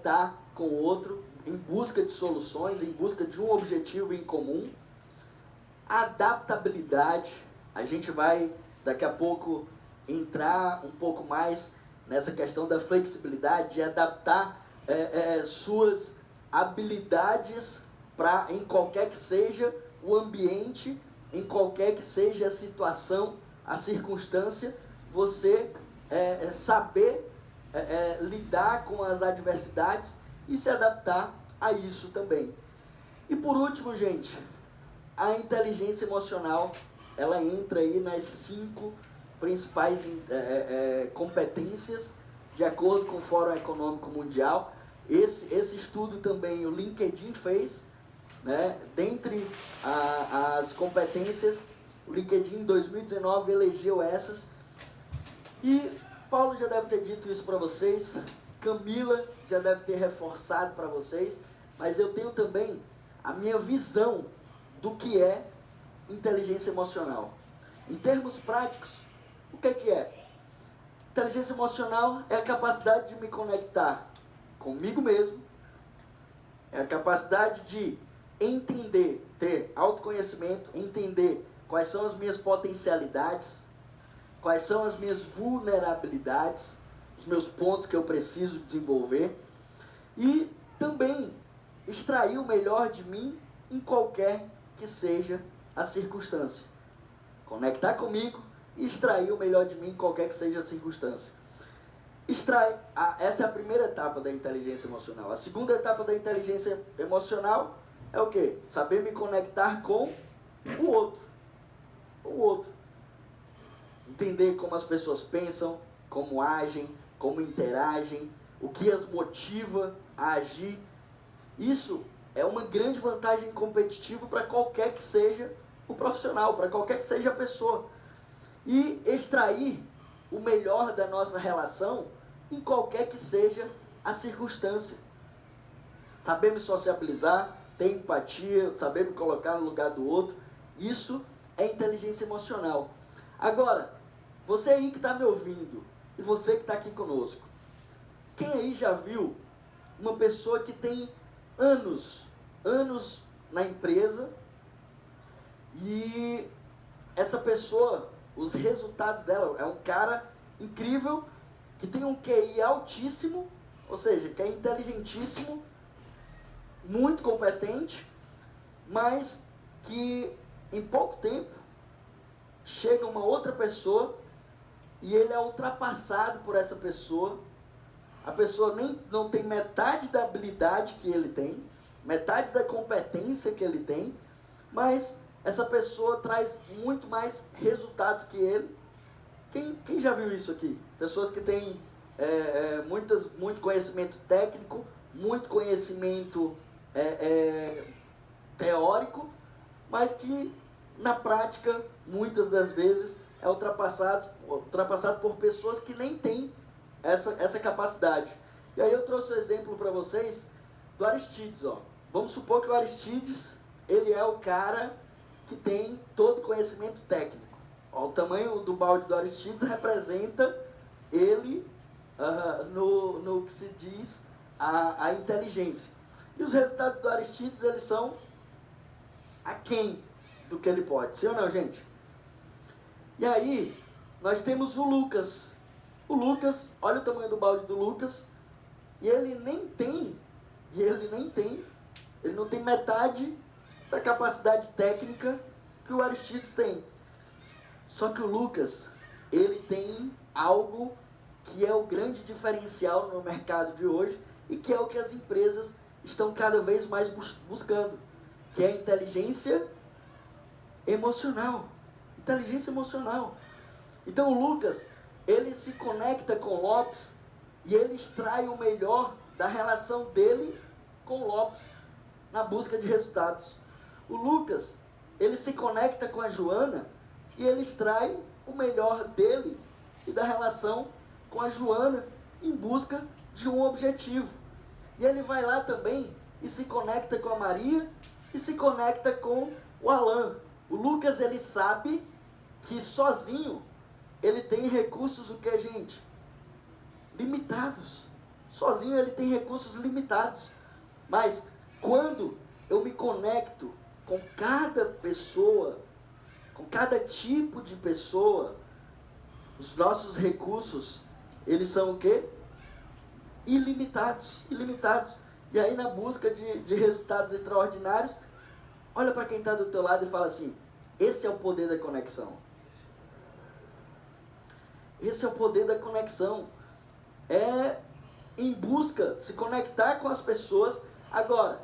conectar com o outro em busca de soluções, em busca de um objetivo em comum. Adaptabilidade, a gente vai daqui a pouco entrar um pouco mais nessa questão da flexibilidade, de adaptar suas habilidades para, em qualquer que seja o ambiente, em qualquer que seja a situação, a circunstância, você saber lidar com as adversidades e se adaptar a isso também. E por último, gente, a inteligência emocional, ela entra aí nas 5 principais competências, de acordo com o Fórum Econômico Mundial. Esse estudo também o LinkedIn fez, né? Dentre as competências, o LinkedIn em 2019 elegeu essas. E Paulo já deve ter dito isso para vocês, Camila já deve ter reforçado para vocês, mas eu tenho também a minha visão do que é inteligência emocional. Em termos práticos, o que é? Inteligência emocional é a capacidade de me conectar comigo mesmo, é a capacidade de entender, ter autoconhecimento, entender quais são as minhas potencialidades, quais são as minhas vulnerabilidades, os meus pontos que eu preciso desenvolver, e também extrair o melhor de mim em qualquer que seja a circunstância. Conectar comigo e extrair o melhor de mim em qualquer que seja a circunstância. Essa é a primeira etapa da inteligência emocional. A segunda etapa da inteligência emocional é o quê? Saber me conectar com o outro. O outro. Entender como as pessoas pensam, como agem, como interagem, o que as motiva a agir. Isso é uma grande vantagem competitiva para qualquer que seja o profissional, para qualquer que seja a pessoa. E extrair o melhor da nossa relação em qualquer que seja a circunstância. Saber me sociabilizar, ter empatia, saber me colocar no lugar do outro, isso é inteligência emocional. Agora, você aí que está me ouvindo e você que está aqui conosco, quem aí já viu uma pessoa que tem anos na empresa e essa pessoa, os resultados dela, é um cara incrível, que tem um QI altíssimo, ou seja, que é inteligentíssimo, muito competente, mas que em pouco tempo chega uma outra pessoa e ele é ultrapassado por essa pessoa. A pessoa não tem metade da habilidade que ele tem, metade da competência que ele tem, mas essa pessoa traz muito mais resultados que ele. Quem já viu isso aqui? Pessoas que têm muito conhecimento técnico, muito conhecimento teórico, mas que na prática, muitas das vezes, é ultrapassado por pessoas que nem têm essa capacidade. E aí eu trouxe um exemplo para vocês do Aristides. Vamos supor que o Aristides, ele é o cara que tem todo conhecimento técnico. O tamanho do balde do Aristides representa ele no que se diz a inteligência. E os resultados do Aristides, eles são aquém do que ele pode. Sim ou não, gente? E aí, nós temos o Lucas. O Lucas, olha o tamanho do balde do Lucas, e ele não tem metade da capacidade técnica que o Aristides tem. Só que o Lucas, ele tem algo que é o grande diferencial no mercado de hoje e que é o que as empresas estão cada vez mais buscando, que é a inteligência emocional. Inteligência emocional. Então o Lucas, ele se conecta com o Lopes e ele extrai o melhor da relação dele com o Lopes na busca de resultados. O Lucas, ele se conecta com a Joana e ele extrai o melhor dele e da relação com a Joana em busca de um objetivo. E ele vai lá também e se conecta com a Maria e se conecta com o Alan. O Lucas, ele sabe que sozinho ele tem recursos, o que, gente? Limitados. sozinho ele tem recursos limitados. Mas quando eu me conecto com cada pessoa, com cada tipo de pessoa, os nossos recursos, eles são o quê? Ilimitados, ilimitados. E aí na busca de resultados extraordinários, olha para quem está do teu lado e fala assim, esse é o poder da conexão. Esse é o poder da conexão. É em busca, se conectar com as pessoas. Agora,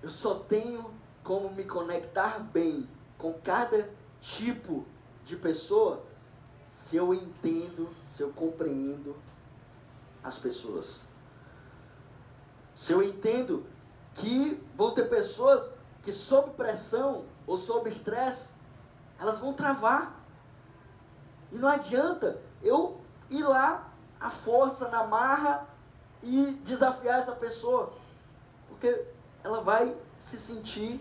eu só tenho como me conectar bem com cada tipo de pessoa se eu entendo, se eu compreendo as pessoas. Se eu entendo que vão ter pessoas que sob pressão ou sob estresse, elas vão travar. E não adianta eu ir lá, à força, na marra, e desafiar essa pessoa. Porque ela vai se sentir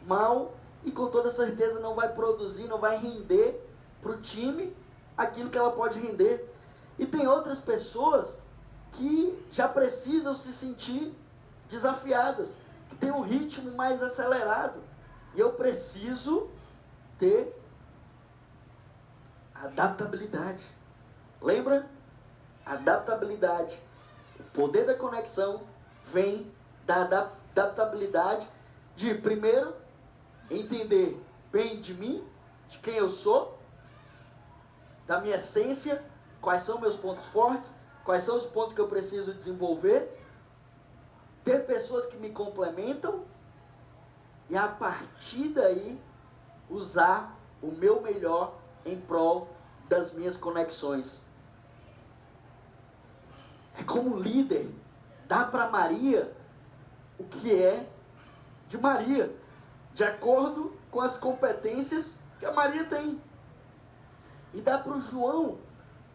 mal e com toda certeza não vai produzir, não vai render para o time aquilo que ela pode render. E tem outras pessoas que já precisam se sentir desafiadas, que tem um ritmo mais acelerado. E eu preciso ter adaptabilidade. Lembra? Adaptabilidade. O poder da conexão vem da adaptabilidade de, primeiro, entender bem de mim, de quem eu sou, da minha essência, quais são meus pontos fortes, quais são os pontos que eu preciso desenvolver, ter pessoas que me complementam e a partir daí usar o meu melhor em prol das minhas conexões. É como líder, dá para Maria o que é de Maria, de acordo com as competências que a Maria tem. E dá para o João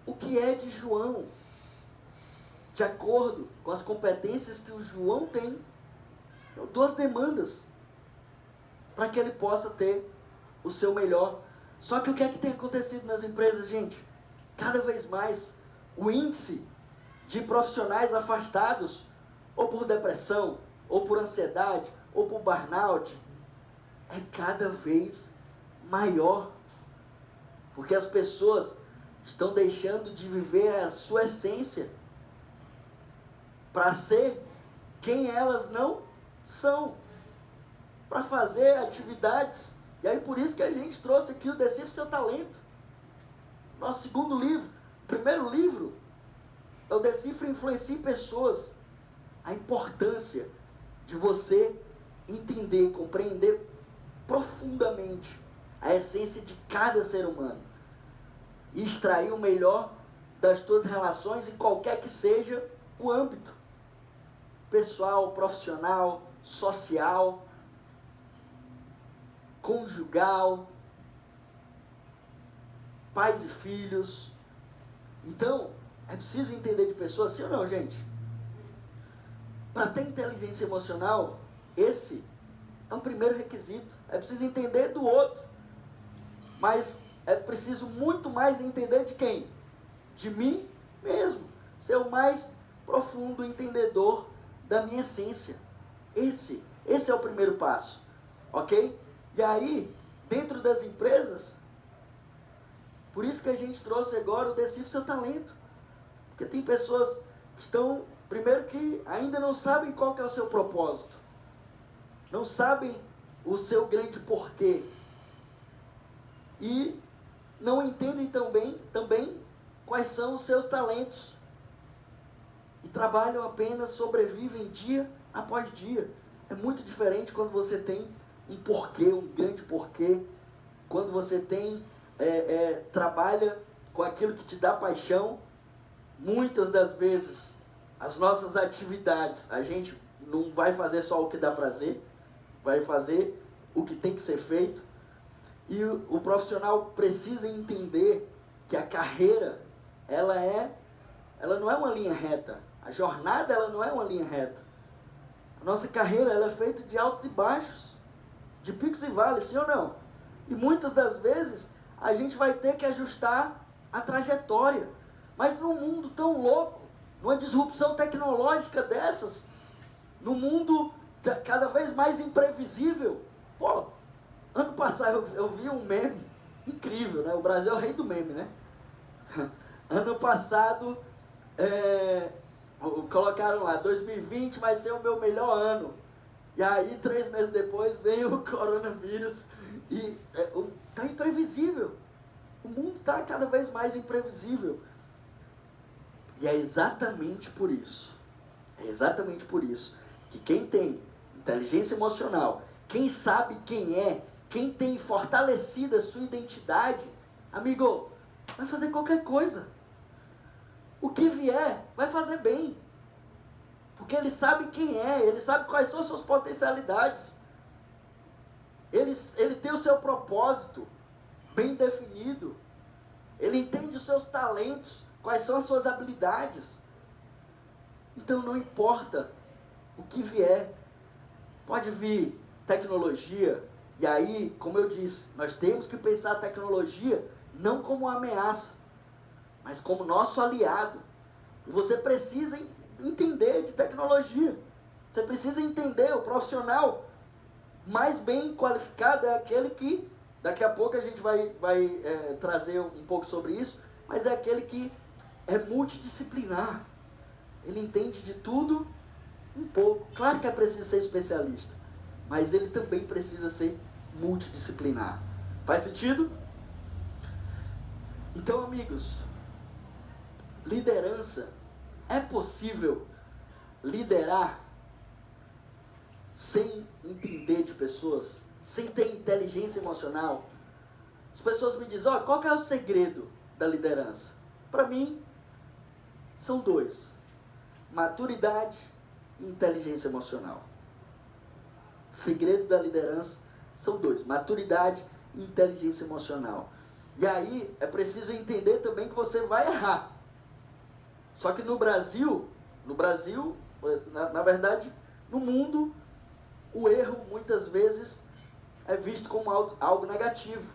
o que é de João, de acordo com as competências que o João tem. Eu dou as demandas para que ele possa ter o seu melhor. Só que o que é que tem acontecido nas empresas, gente? Cada vez mais o índice de profissionais afastados, ou por depressão, ou por ansiedade, ou por burnout, é cada vez maior. Porque as pessoas estão deixando de viver a sua essência para ser quem elas não são, para fazer atividades. E aí por isso que a gente trouxe aqui o Decifre Seu Talento. Nosso segundo livro. O primeiro livro é o Decifre Influencie Pessoas. A importância de você entender, compreender profundamente a essência de cada ser humano e extrair o melhor das tuas relações em qualquer que seja o âmbito pessoal, profissional, social, conjugal, pais e filhos. Então, é preciso entender de pessoas, sim ou não, gente? Para ter inteligência emocional, esse é um primeiro requisito. É preciso entender do outro. Mas é preciso muito mais entender de quem? De mim mesmo. Ser o mais profundo entendedor da minha essência. Esse é o primeiro passo. Ok? E aí, dentro das empresas, por isso que a gente trouxe agora o Decifre Seu Talento. Porque tem pessoas que estão, primeiro que ainda não sabem qual que é o seu propósito. Não sabem o seu grande porquê. E não entendem também quais são os seus talentos. E trabalham apenas, sobrevivem dia após dia. É muito diferente quando você tem um porquê, um grande porquê. Quando você tem, trabalha com aquilo que te dá paixão. Muitas das vezes, as nossas atividades, a gente não vai fazer só o que dá prazer, vai fazer o que tem que ser feito. E o profissional precisa entender que a carreira, ela não é uma linha reta. A jornada, ela não é uma linha reta. A nossa carreira, ela é feita de altos e baixos, de picos e vales, sim ou não? E muitas das vezes, a gente vai ter que ajustar a trajetória. Mas num mundo tão louco, numa disrupção tecnológica dessas, num mundo cada vez mais imprevisível. Pô, ano passado eu vi um meme incrível, né? O Brasil é o rei do meme, né? Ano passado, colocaram lá, 2020 vai ser o meu melhor ano. E aí, 3 meses depois, veio o coronavírus e tá imprevisível. O mundo está cada vez mais imprevisível. E é exatamente por isso que quem tem inteligência emocional, quem sabe quem é, quem tem fortalecido a sua identidade, amigo, vai fazer qualquer coisa. O que vier, vai fazer bem. Porque ele sabe quem é, ele sabe quais são as suas potencialidades. Ele tem o seu propósito bem definido. Ele entende os seus talentos, quais são as suas habilidades. Então não importa o que vier. Pode vir tecnologia. E aí, como eu disse, nós temos que pensar a tecnologia não como uma ameaça, mas como nosso aliado. E você precisa entender de tecnologia. Você precisa entender, o profissional mais bem qualificado é aquele que, daqui a pouco a gente vai trazer um pouco sobre isso, mas é aquele que é multidisciplinar. Ele entende de tudo um pouco. Claro que é preciso ser especialista, mas ele também precisa ser multidisciplinar. Faz sentido? Então, amigos, liderança, é possível liderar sem entender de pessoas, sem ter inteligência emocional? As pessoas me dizem, qual que é o segredo da liderança? Para mim, são 2. Maturidade e inteligência emocional. Segredo da liderança são 2. Maturidade e inteligência emocional. E aí, é preciso entender também que você vai errar. Só que no Brasil, na verdade, no mundo, o erro muitas vezes é visto como algo negativo.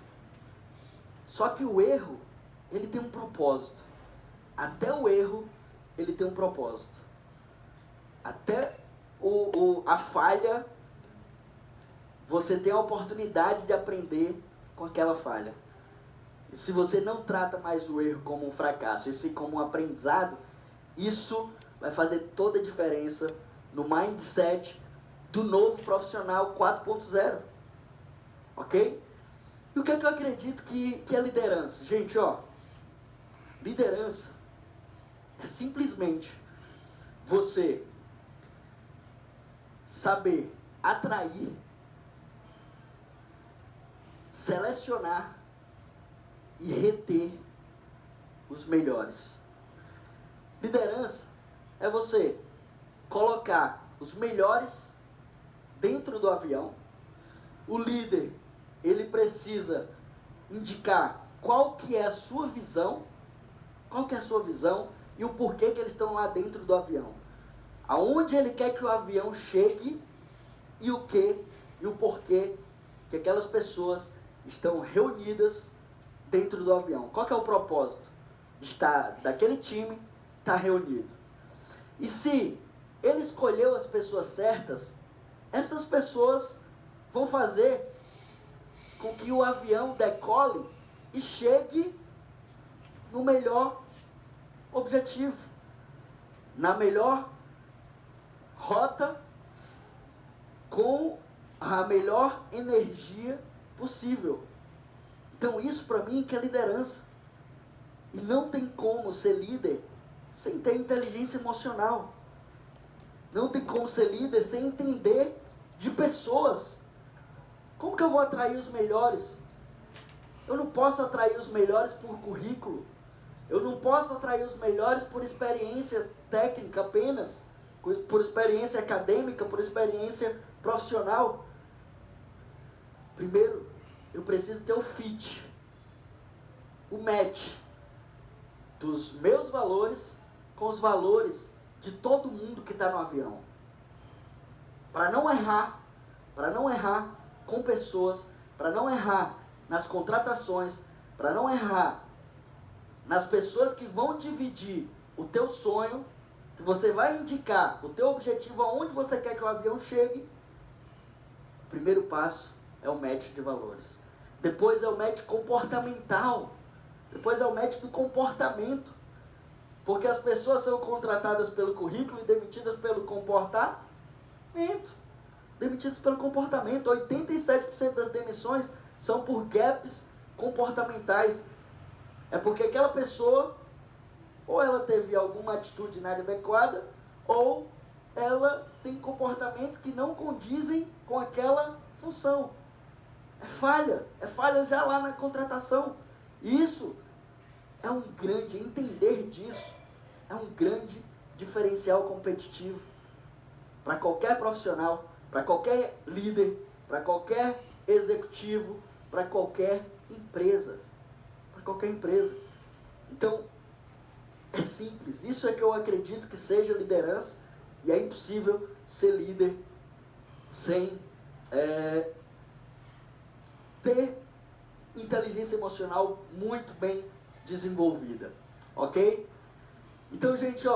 Só que o erro, ele tem um propósito. Até o erro, ele tem um propósito. Até a falha, você tem a oportunidade de aprender com aquela falha. E se você não trata mais o erro como um fracasso, e sim como um aprendizado, isso vai fazer toda a diferença no mindset do novo profissional 4.0. Ok? E o que é que eu acredito que é liderança? Gente, liderança é simplesmente você saber atrair, selecionar e reter os melhores. Liderança é você colocar os melhores dentro do avião. O líder, ele precisa indicar qual que é a sua visão, e o porquê que eles estão lá dentro do avião. Aonde ele quer que o avião chegue e o que e o porquê que aquelas pessoas estão reunidas dentro do avião. Qual que é o propósito? Daquele time estar reunido. E se ele escolheu as pessoas certas, essas pessoas vão fazer com que o avião decole e chegue no melhor objetivo, na melhor rota, com a melhor energia possível. Então isso para mim que é liderança. E não tem como ser líder sem ter inteligência emocional. Não tem como ser líder sem entender de pessoas. Como que eu vou atrair os melhores? Eu não posso atrair os melhores por currículo. Eu não posso atrair os melhores por experiência técnica apenas, por experiência acadêmica, por experiência profissional. Primeiro, eu preciso ter o fit, o match dos meus valores com os valores de todo mundo que está no avião. Para não errar com pessoas, para não errar nas contratações, para não errar nas pessoas que vão dividir o teu sonho, que você vai indicar o teu objetivo, aonde você quer que o avião chegue, o primeiro passo é o match de valores. Depois é o match comportamental. Depois é o match do comportamento. Porque as pessoas são contratadas pelo currículo e demitidas pelo comportamento. Demitidos pelo comportamento. 87% das demissões são por gaps comportamentais. É porque aquela pessoa, ou ela teve alguma atitude inadequada, ou ela tem comportamentos que não condizem com aquela função. É falha já lá na contratação. Isso é um grande, entender disso, é um grande diferencial competitivo para qualquer profissional, para qualquer líder, para qualquer executivo, para qualquer empresa. Para qualquer empresa. Então, é simples. Isso é que eu acredito que seja liderança, e é impossível ser líder sem ter inteligência emocional muito bem desenvolvida, ok? Então, gente,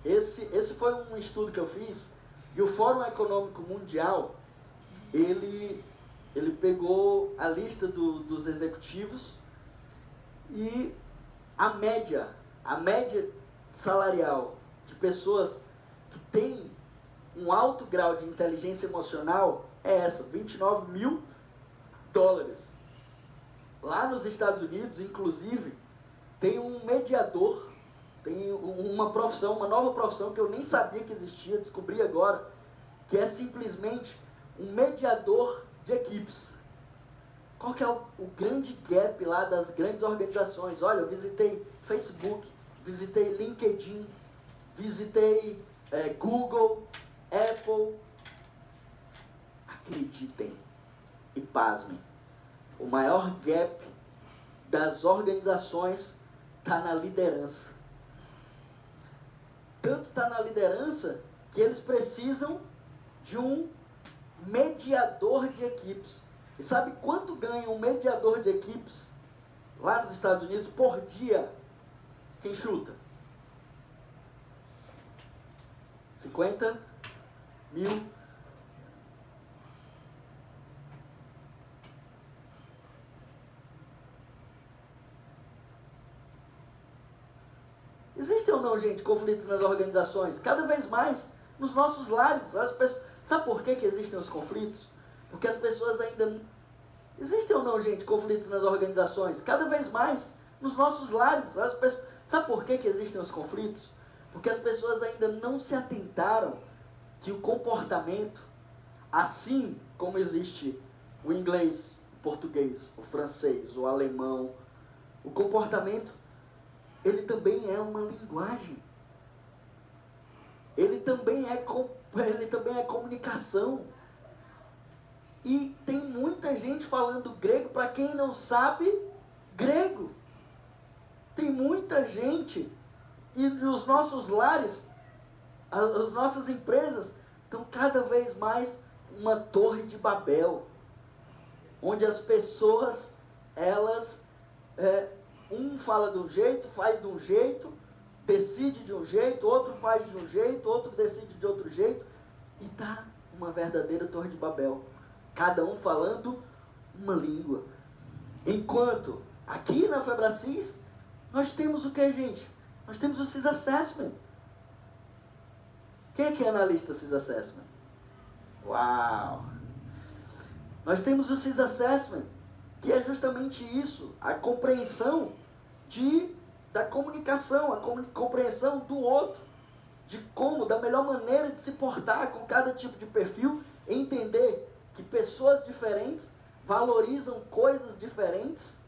esse foi um estudo que eu fiz, e o Fórum Econômico Mundial, ele pegou a lista dos executivos, e a média salarial de pessoas que têm um alto grau de inteligência emocional é essa, $29 mil. Lá nos Estados Unidos, inclusive, tem um mediador, tem uma nova profissão que eu nem sabia que existia, descobri agora, que é simplesmente um mediador de equipes. Qual que é o grande gap lá das grandes organizações? Olha, eu visitei Facebook, visitei LinkedIn, visitei Google, Apple. Acreditem e pasmem, o maior gap das organizações está na liderança. Tanto está na liderança que eles precisam de um mediador de equipes. E sabe quanto ganha um mediador de equipes lá nos Estados Unidos por dia? Quem chuta? 50 mil. Existem ou não, gente, conflitos nas organizações? Cada vez mais, nos nossos lares. As pessoas... Sabe por que existem os conflitos? Porque as pessoas ainda... Existem ou não, gente, conflitos nas organizações? Cada vez mais, nos nossos lares. As pessoas... Sabe por que existem os conflitos? Porque as pessoas ainda não se atentaram que o comportamento, assim como existe o inglês, o português, o francês, o alemão, o comportamento, ele também é uma linguagem. Ele também é comunicação. E tem muita gente falando grego para quem não sabe grego. Tem muita gente. E os nossos lares, as nossas empresas, estão cada vez mais uma torre de Babel. Onde as pessoas, elas... um fala de um jeito, faz de um jeito, decide de um jeito, outro faz de um jeito, outro decide de outro jeito, e tá uma verdadeira torre de Babel. Cada um falando uma língua. Enquanto aqui na Febracis, nós temos o que, gente? Nós temos o CIS Assessment. Quem é que é analista CIS Assessment? Uau! Nós temos o CIS Assessment, que é justamente isso, a compreensão da comunicação, a compreensão do outro, de como, da melhor maneira de se portar com cada tipo de perfil, entender que pessoas diferentes valorizam coisas diferentes.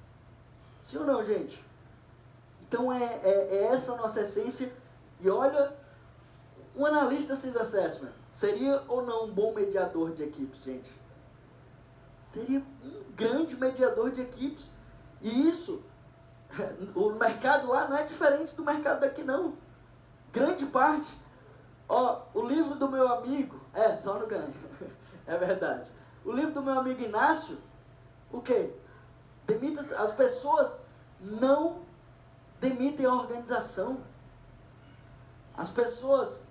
Sim ou não, gente? Então é essa a nossa essência. E olha, um analista CIS Assessment seria ou não um bom mediador de equipes, gente? Seria um grande mediador de equipes. E isso, o mercado lá não é diferente do mercado daqui, não. Grande parte. O livro do meu amigo... só no ganho. É verdade. O livro do meu amigo Inácio, o quê? As pessoas não demitem a organização. As pessoas,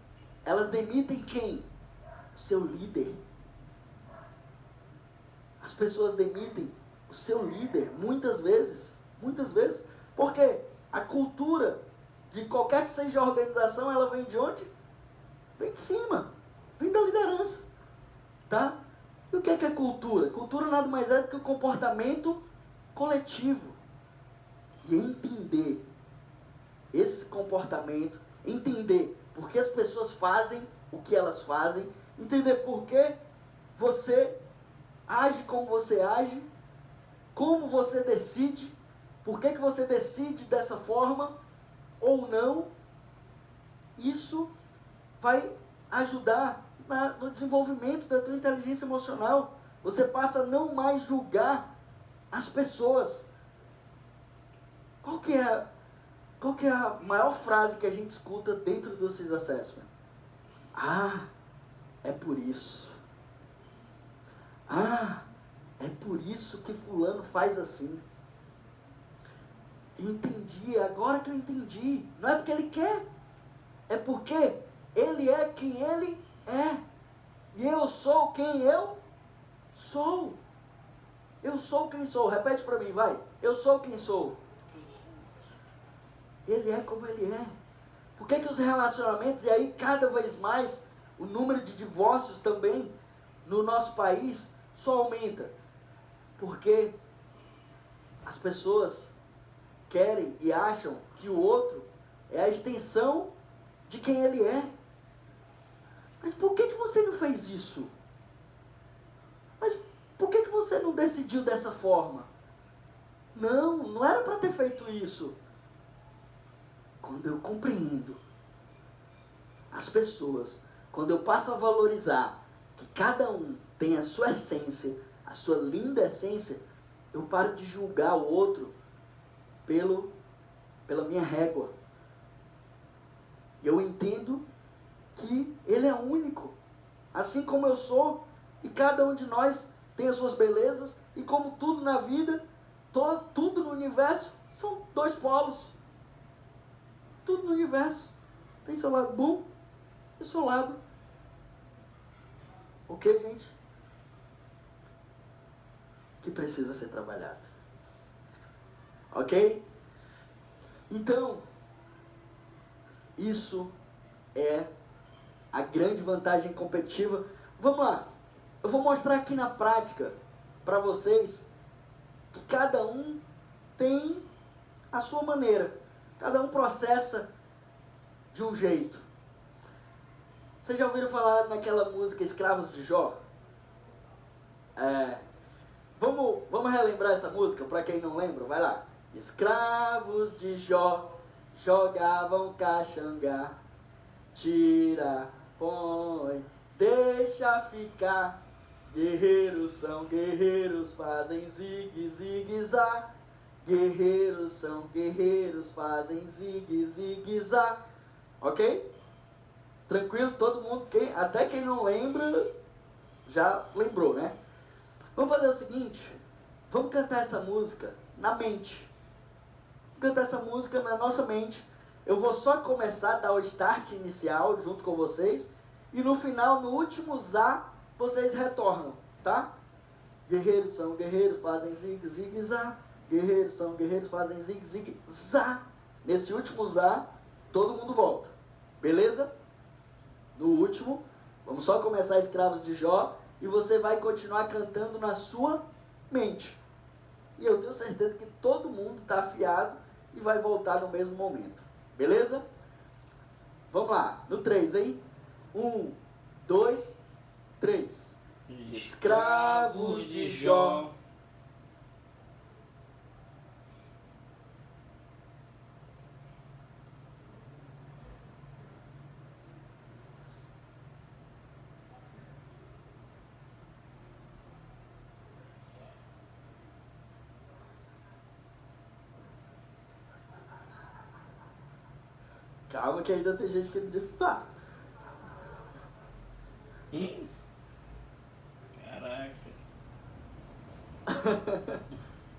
elas demitem quem? O seu líder. As pessoas demitem o seu líder, muitas vezes, porque a cultura de qualquer que seja a organização, ela vem de onde? Vem de cima, vem da liderança, tá? E o que é cultura? Cultura nada mais é do que o comportamento coletivo. E entender esse comportamento, entender por que as pessoas fazem o que elas fazem, entender por que você age como você age, como você decide, por que você decide dessa forma ou não. Isso vai ajudar no desenvolvimento da tua inteligência emocional. Você passa a não mais julgar as pessoas. Qual que é a maior frase que a gente escuta dentro do CIS Assessment? Ah, é por isso. Ah, é por isso que fulano faz assim. Entendi, agora que eu entendi. Não é porque ele quer, é porque ele é quem ele é. E eu sou quem eu sou. Eu sou quem sou. Repete para mim, vai. Eu sou quem sou. Ele é como ele é. Por que os relacionamentos, e aí cada vez mais o número de divórcios também no nosso país só aumenta? Porque as pessoas querem e acham que o outro é a extensão de quem ele é. Mas por que você não fez isso? Mas por que você não decidiu dessa forma? Não era para ter feito isso. Quando eu compreendo as pessoas, quando eu passo a valorizar que cada um tem a sua essência, a sua linda essência, eu paro de julgar o outro pela minha régua. Eu entendo que ele é único, assim como eu sou, e cada um de nós tem as suas belezas, e como tudo na vida, tudo no universo, são dois polos. Tudo no universo tem seu lado bom e seu lado. O que, gente? Que precisa ser trabalhado. Ok? Então, isso é a grande vantagem competitiva. Vamos lá. Eu vou mostrar aqui na prática para vocês que cada um tem a sua maneira. Cada um processa de um jeito. Vocês já ouviram falar naquela música Escravos de Jó? Vamos relembrar essa música para quem não lembra? Vai lá. Escravos de Jó jogavam caxangá, tira, põe, deixa ficar. Guerreiros são guerreiros, fazem zigue, zigue, zá. Guerreiros são guerreiros, fazem zigue, zigue, zá. Ok? Tranquilo? Todo mundo, até quem não lembra, já lembrou, né? Vamos fazer o seguinte, vamos cantar essa música na mente. Vamos cantar essa música na nossa mente. Eu vou só começar a dar o start inicial junto com vocês, e no final, no último zá, vocês retornam, tá? Guerreiros são guerreiros, fazem zigue, zigue, zá. Guerreiros são guerreiros, fazem zigue, zigue, zá. Nesse último zá, todo mundo volta. Beleza? No último, vamos só começar Escravos de Jó, e você vai continuar cantando na sua mente. E eu tenho certeza que todo mundo está afiado e vai voltar no mesmo momento. Beleza? Vamos lá. No 3, hein? 1, 2, 3. Escravos de Jó. Calma que ainda tem gente que não disse sabe. Caraca.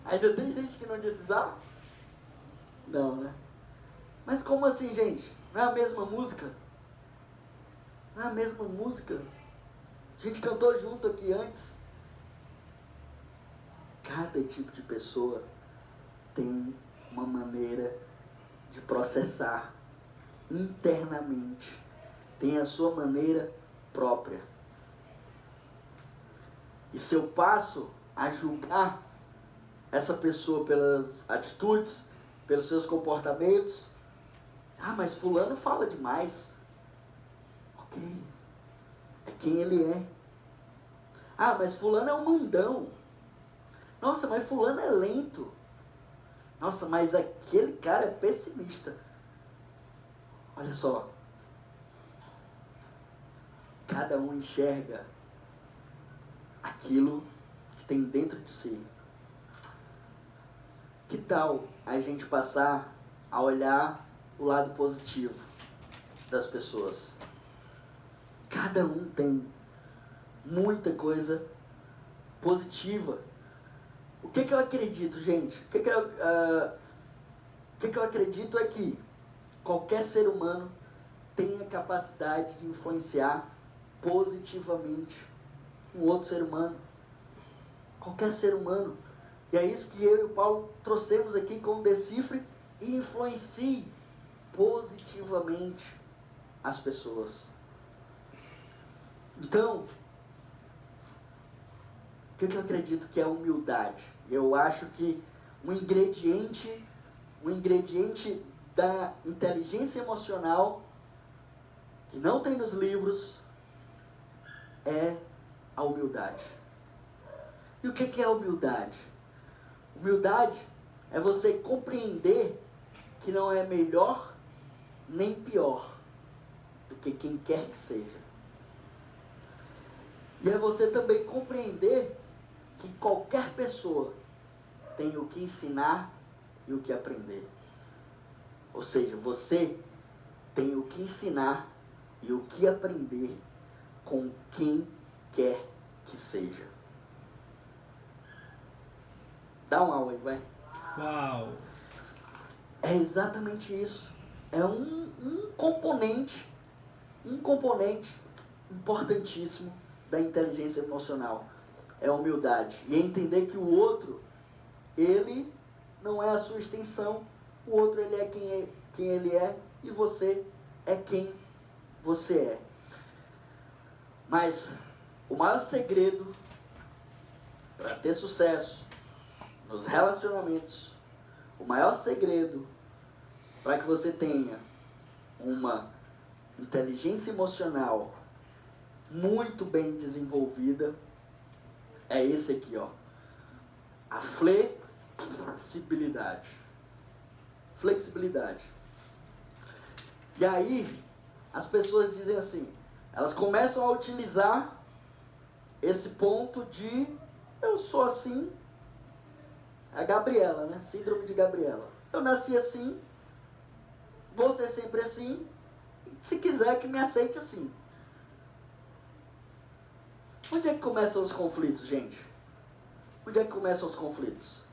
Ainda tem gente que não disse zá? Não, né? Mas como assim, gente? Não é a mesma música? Não é a mesma música? A gente cantou junto aqui antes. Cada tipo de pessoa tem uma maneira de processar internamente. Tem a sua maneira própria. E se eu passo a julgar essa pessoa pelas atitudes, pelos seus comportamentos, mas fulano fala demais. Ok. É quem ele é. Mas fulano é um mandão. Nossa, mas fulano é lento. Nossa, mas aquele cara é pessimista. Olha só. Cada um enxerga aquilo que tem dentro de si. Que tal a gente passar a olhar o lado positivo das pessoas? Cada um tem muita coisa positiva. O que eu acredito, gente? O que eu acredito é que qualquer ser humano tem a capacidade de influenciar positivamente um outro ser humano. Qualquer ser humano. E é isso que eu e o Paulo trouxemos aqui com o Decifre, e influencie positivamente as pessoas. Então, o que eu acredito que é humildade? Eu acho que um ingrediente da inteligência emocional que não tem nos livros é a humildade. E o que é a humildade? Humildade é você compreender que não é melhor nem pior do que quem quer que seja. E é você também compreender que qualquer pessoa tem o que ensinar e o que aprender. Ou seja, você tem o que ensinar e o que aprender com quem quer que seja. Dá um au aí, vai. Uau! É exatamente isso. É um componente importantíssimo da inteligência emocional. É a humildade. E é entender que o outro, ele não é a sua extensão. O outro, ele é quem ele é, e você é quem você é. Mas o maior segredo para ter sucesso nos relacionamentos, o maior segredo para que você tenha uma inteligência emocional muito bem desenvolvida é esse aqui, ó. A flexibilidade. Flexibilidade. E aí, as pessoas dizem assim, elas começam a utilizar esse ponto de eu sou assim. A Gabriela, né? Síndrome de Gabriela. Eu nasci assim, vou ser sempre assim, se quiser que me aceite assim. Onde é que começam os conflitos, gente? Onde é que começam os conflitos?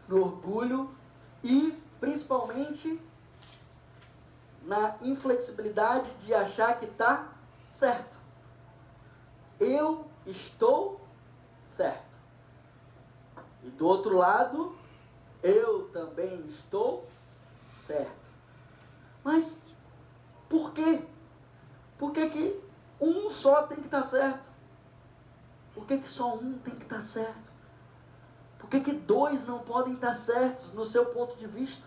No orgulho e, principalmente, na inflexibilidade de achar que está certo. Eu estou certo. E do outro lado, eu também estou certo. Mas por quê? Por que que um só tem que estar certo? Por que que só um tem que estar certo? Por que que dois não podem estar certos no seu ponto de vista?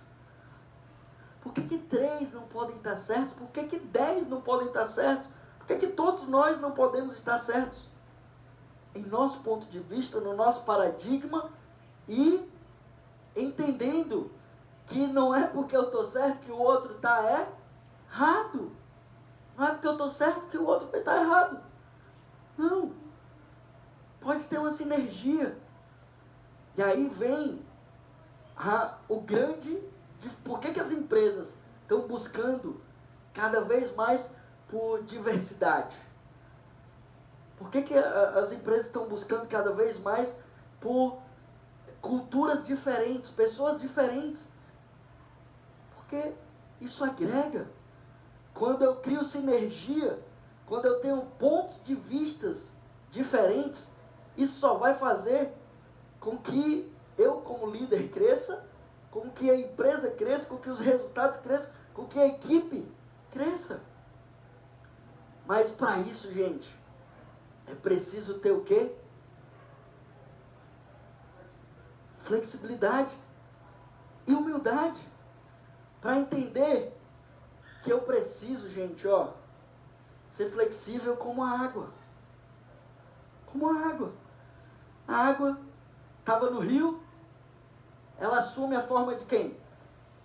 Por que que 3 não podem estar certos? Por que que 10 não podem estar certos? Por que que todos nós não podemos estar certos? Em nosso ponto de vista, no nosso paradigma, e entendendo que não é porque eu estou certo que o outro está errado. Não é porque eu estou certo que o outro está errado. Não. Pode ter uma sinergia. E aí vem o grande... Por que as empresas estão buscando cada vez mais por diversidade? Por que as empresas estão buscando cada vez mais por culturas diferentes, pessoas diferentes. Porque isso agrega. Quando eu crio sinergia, quando eu tenho pontos de vistas diferentes, isso só vai fazer com que eu, como líder, cresça, com que a empresa cresça, com que os resultados cresçam, com que a equipe cresça. Mas para isso, gente, é preciso ter o quê? Flexibilidade e humildade para entender que eu preciso, gente, ser flexível como a água. Como a água. A água estava no rio, ela assume a forma de quem?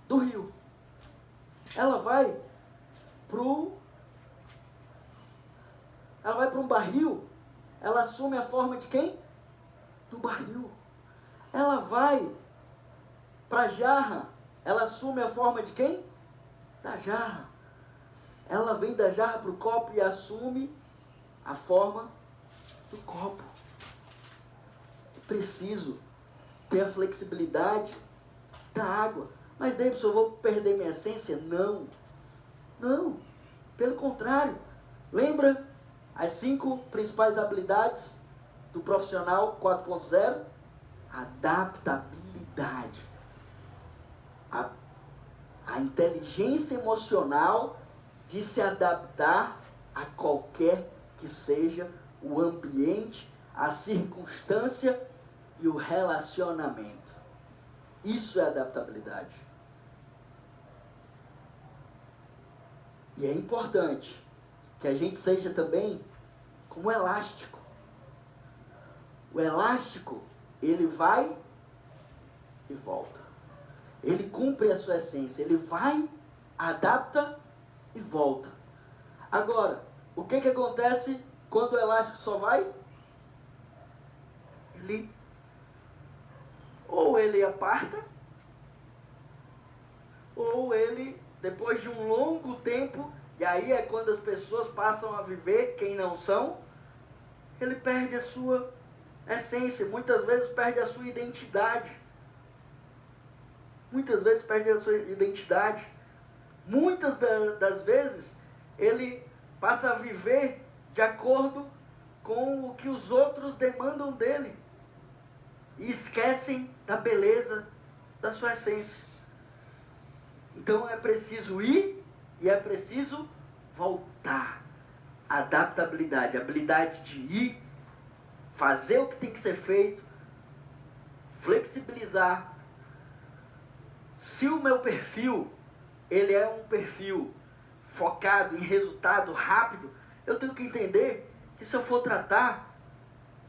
Do rio. Ela vai para um barril, ela assume a forma de quem? Do barril. Ela vai para a jarra, ela assume a forma de quem? Da jarra. Ela vem da jarra para o copo e assume a forma do copo. É preciso ter a flexibilidade da água. Mas, Davidson, eu vou perder minha essência? Não. Não. Pelo contrário. Lembra as 5 principais habilidades do profissional 4.0? Adaptabilidade. A inteligência emocional de se adaptar a qualquer que seja o ambiente, a circunstância e o relacionamento. Isso é adaptabilidade. E é importante que a gente seja também como elástico. O elástico, ele vai e volta. Ele cumpre a sua essência. Ele vai, adapta e volta. Agora, o que acontece quando o elástico só vai? Ou ele aparta, ou ele, depois de um longo tempo, e aí é quando as pessoas passam a viver quem não são, ele perde a sua essência, muitas vezes perde a sua identidade. Muitas vezes perde a sua identidade. Muitas das vezes ele passa a viver de acordo com o que os outros demandam dele. E esquecem da beleza da sua essência. Então é preciso ir e é preciso voltar. Adaptabilidade, a habilidade de ir, fazer o que tem que ser feito, flexibilizar. Se o meu perfil, ele é um perfil focado em resultado rápido, eu tenho que entender que se eu for tratar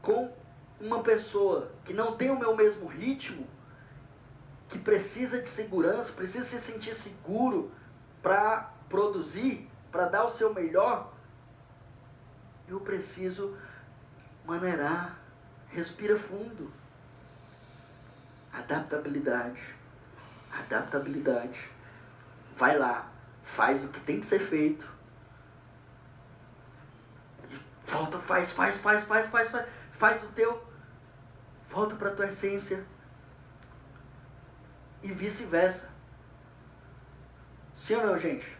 com uma pessoa que não tem o meu mesmo ritmo, que precisa de segurança, precisa se sentir seguro para produzir, para dar o seu melhor, eu preciso maneirar, respira fundo. Adaptabilidade. Adaptabilidade. Vai lá, faz o que tem que ser feito. Volta, faz o teu. Volta para a tua essência. E vice-versa. Sim ou não, gente?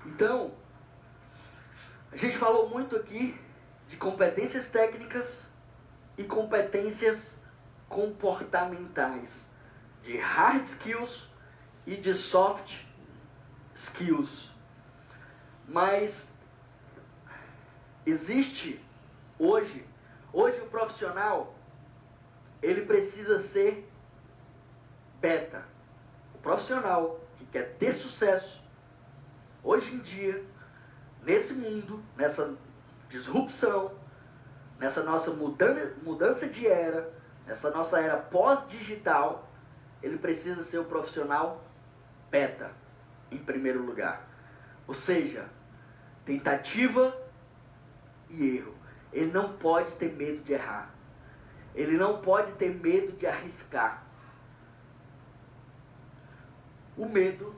Então, a gente falou muito aqui de competências técnicas e competências comportamentais, de hard skills e de soft skills. Mas existe hoje o profissional, ele precisa ser beta. O profissional que quer ter sucesso hoje em dia, nesse mundo, nessa disrupção, nessa nossa mudança de era, nessa nossa era pós-digital, ele precisa ser o profissional beta, em primeiro lugar. Ou seja, tentativa e erro. Ele não pode ter medo de errar. Ele não pode ter medo de arriscar. O medo,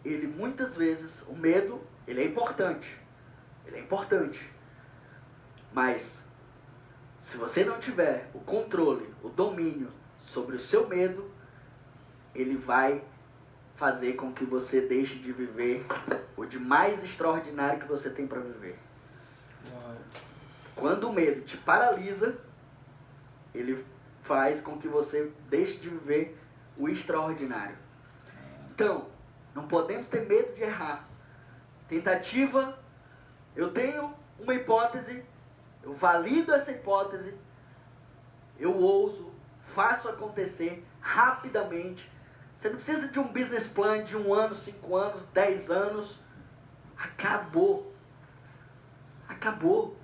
ele muitas vezes, o medo, ele é importante. Ele é importante. Mas, Se você não tiver o controle, o domínio sobre o seu medo, ele vai fazer com que você deixe de viver o de mais extraordinário que você tem para viver. Quando o medo te paralisa, ele faz com que você deixe de viver o extraordinário. Então, não podemos ter medo de errar. Tentativa, eu tenho uma hipótese, eu valido essa hipótese, eu ouso, faço acontecer rapidamente. Você não precisa de um business plan de 1 ano, 5 anos, 10 anos. Acabou. Acabou.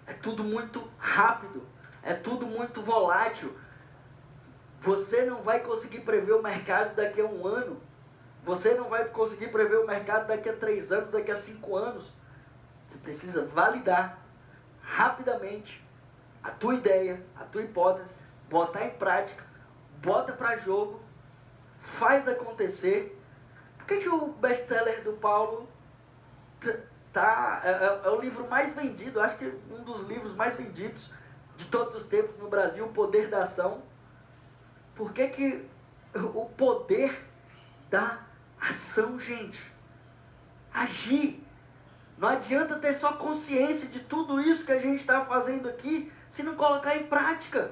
É tudo muito rápido. É tudo muito volátil. Você não vai conseguir prever o mercado daqui a 1 ano. Você não vai conseguir prever o mercado daqui a 3 anos, daqui a 5 anos. Você precisa validar rapidamente a tua ideia, a tua hipótese, botar em prática, bota para jogo, faz acontecer. Por que o best-seller do Paulo é o livro mais vendido, acho que um dos livros mais vendidos de todos os tempos no Brasil, O Poder da Ação? Por que o poder da ação, gente? Agir. Não adianta ter só consciência de tudo isso que a gente está fazendo aqui, se não colocar em prática.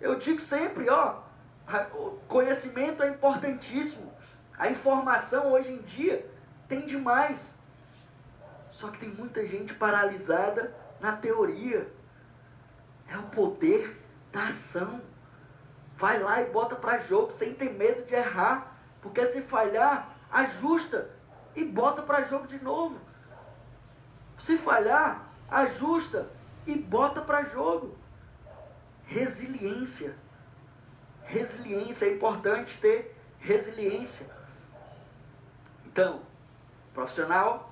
Eu digo sempre, o conhecimento é importantíssimo. A informação hoje em dia tem demais. Só que tem muita gente paralisada na teoria. É o poder da ação. Vai lá e bota para jogo sem ter medo de errar. Porque se falhar, ajusta e bota para jogo de novo. Se falhar, ajusta e bota para jogo. Resiliência. Resiliência, é importante ter resiliência. Então, profissional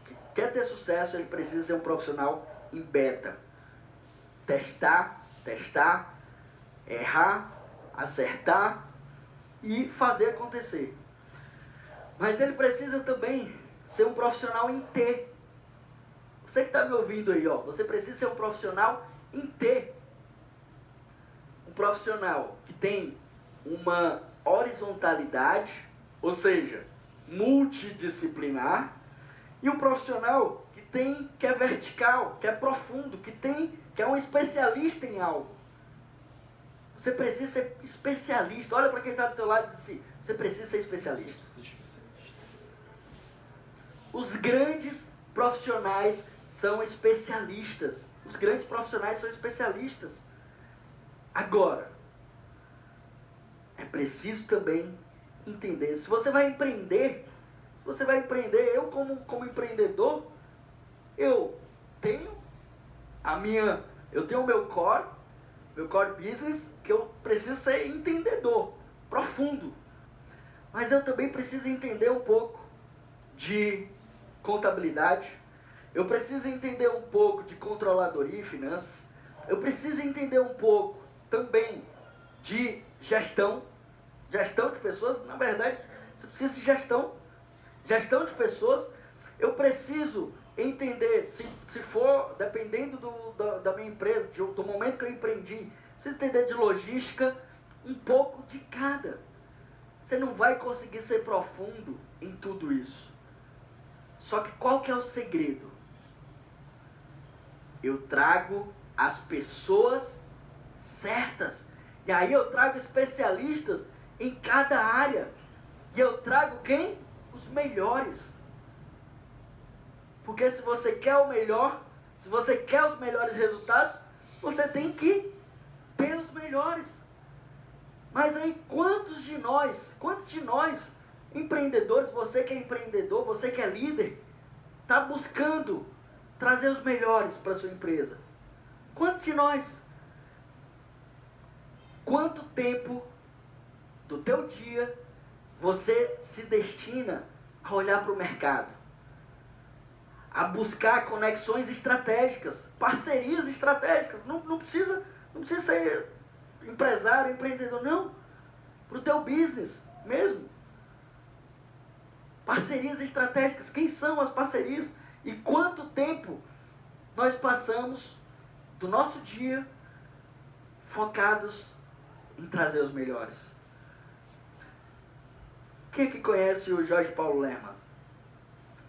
que quer ter sucesso, ele precisa ser um profissional em beta. Testar, errar, acertar e fazer acontecer. Mas ele precisa também ser um profissional em T. Você que está me ouvindo aí, você precisa ser um profissional em T. Um profissional que tem uma horizontalidade, ou seja, multidisciplinar, e um profissional que é vertical, que é profundo, que é um especialista em algo. Você precisa ser especialista. Olha para quem está do teu lado e diz assim, você precisa ser especialista. Os grandes profissionais são especialistas. Os grandes profissionais são especialistas. Agora, é preciso também entender. Se você vai empreender, eu como empreendedor, eu tenho o meu core business, que eu preciso ser entendedor, profundo. Mas eu também preciso entender um pouco de contabilidade. Eu preciso entender um pouco de controladoria e finanças. Eu preciso entender um pouco também de gestão de pessoas. Na verdade, você precisa de gestão de pessoas. Eu preciso entender, se for, dependendo da minha empresa, do momento que eu empreendi, preciso entender de logística, um pouco de cada. Você não vai conseguir ser profundo em tudo isso. Só que qual que é o segredo? Eu trago as pessoas certas. E aí eu trago especialistas em cada área. E eu trago quem? Os melhores. Porque se você quer o melhor, se você quer os melhores resultados, você tem que ter os melhores. Mas aí quantos de nós, empreendedores, você que é empreendedor, você que é líder, está buscando trazer os melhores para a sua empresa? Quantos de nós? Quanto tempo do teu dia você se destina a olhar para o mercado? A buscar conexões estratégicas, parcerias estratégicas. Não precisa ser empresário, empreendedor, não. Para o teu business mesmo. Parcerias estratégicas. Quem são as parcerias? E quanto tempo nós passamos do nosso dia focados em trazer os melhores. Quem é que conhece o Jorge Paulo Lemann?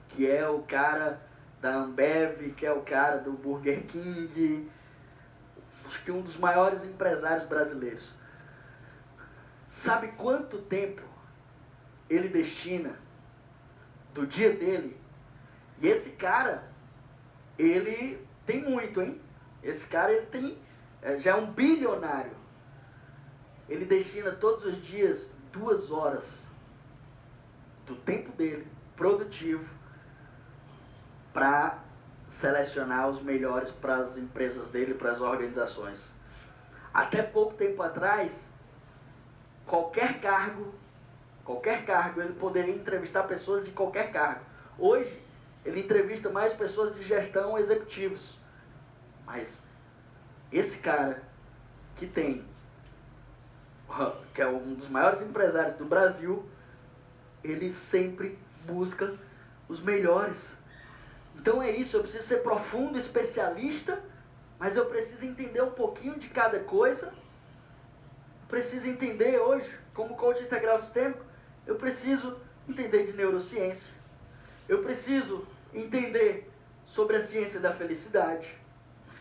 Que é o cara da Ambev, que é o cara do Burger King, acho que um dos maiores empresários brasileiros. Sabe quanto tempo ele destina do dia dele? E esse cara, ele tem muito, hein? Esse cara, ele tem, já é um bilionário. Ele destina todos os dias 2 horas do tempo dele, produtivo, para selecionar os melhores para as empresas dele, para as organizações. Até pouco tempo atrás, qualquer cargo, ele poderia entrevistar pessoas de qualquer cargo. Hoje, ele entrevista mais pessoas de gestão, executivos. Mas esse cara que é um dos maiores empresários do Brasil, ele sempre busca os melhores. Então é isso, eu preciso ser profundo, especialista, mas eu preciso entender um pouquinho de cada coisa. Preciso entender hoje, como coach integral sistêmico, eu preciso entender de neurociência. Eu preciso entender sobre a ciência da felicidade.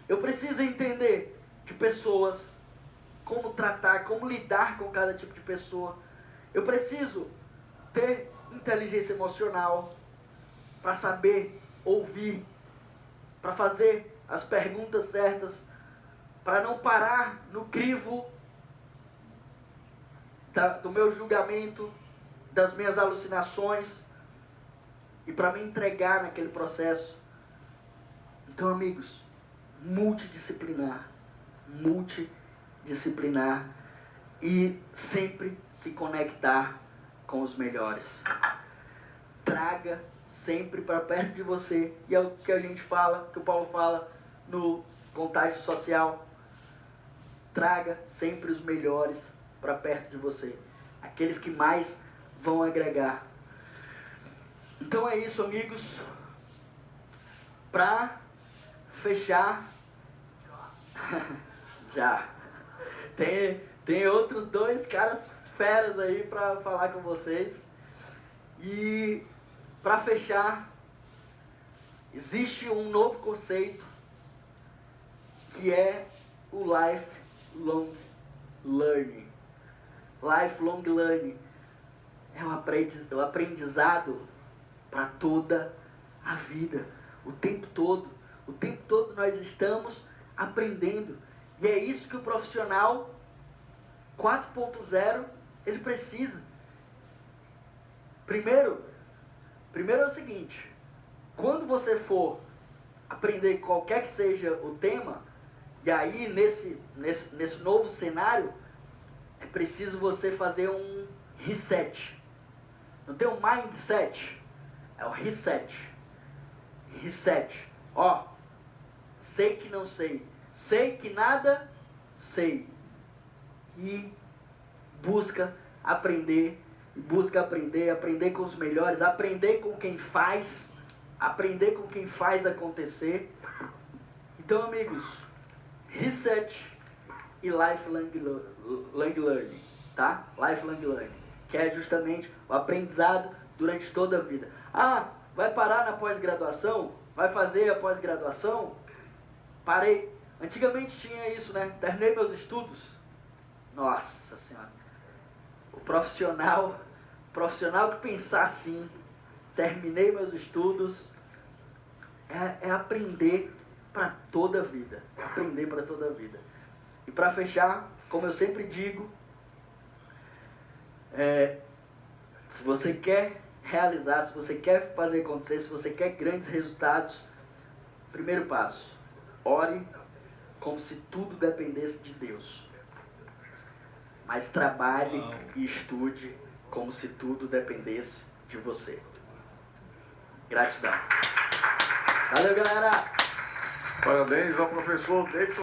Eu preciso entender de pessoas, como tratar, como lidar com cada tipo de pessoa. Eu preciso ter inteligência emocional para saber ouvir, para fazer as perguntas certas, para não parar no crivo do meu julgamento, das minhas alucinações, e para me entregar naquele processo. Então, amigos, multidisciplinar e sempre se conectar com os melhores. Traga sempre para perto de você, e é o que a gente fala, que o Paulo fala no Contágio Social. Traga sempre os melhores para perto de você, aqueles que mais vão agregar. Então é isso, amigos. Para fechar, já tem outros 2 caras feras aí para falar com vocês. E para fechar, existe um novo conceito que é o lifelong learning. Lifelong learning é o aprendizado para toda a vida, o tempo todo. O tempo todo nós estamos aprendendo. E é isso que o profissional 4.0 ele precisa. Primeiro é o seguinte: quando você for aprender qualquer que seja o tema, e aí nesse novo cenário, é preciso você fazer um reset. Não tem um mindset, é o reset. Ó, sei que não sei, sei que nada sei, e busca aprender com os melhores, aprender com quem faz acontecer. Então, amigos, reset e lifelong learning, tá? Lifelong learning, que é justamente o aprendizado durante toda a vida. Ah, vai parar na pós-graduação? Vai fazer a pós-graduação? Parei. Antigamente tinha isso, né? Terminei meus estudos. Nossa Senhora. O profissional que pensar assim, terminei meus estudos, é aprender para toda a vida. Aprender para toda a vida. E para fechar, como eu sempre digo, se você quer realizar, se você quer fazer acontecer, se você quer grandes resultados, primeiro passo, ore como se tudo dependesse de Deus. Mas trabalhe e estude como se tudo dependesse de você. Gratidão. Valeu, galera! Parabéns ao professor Davidson.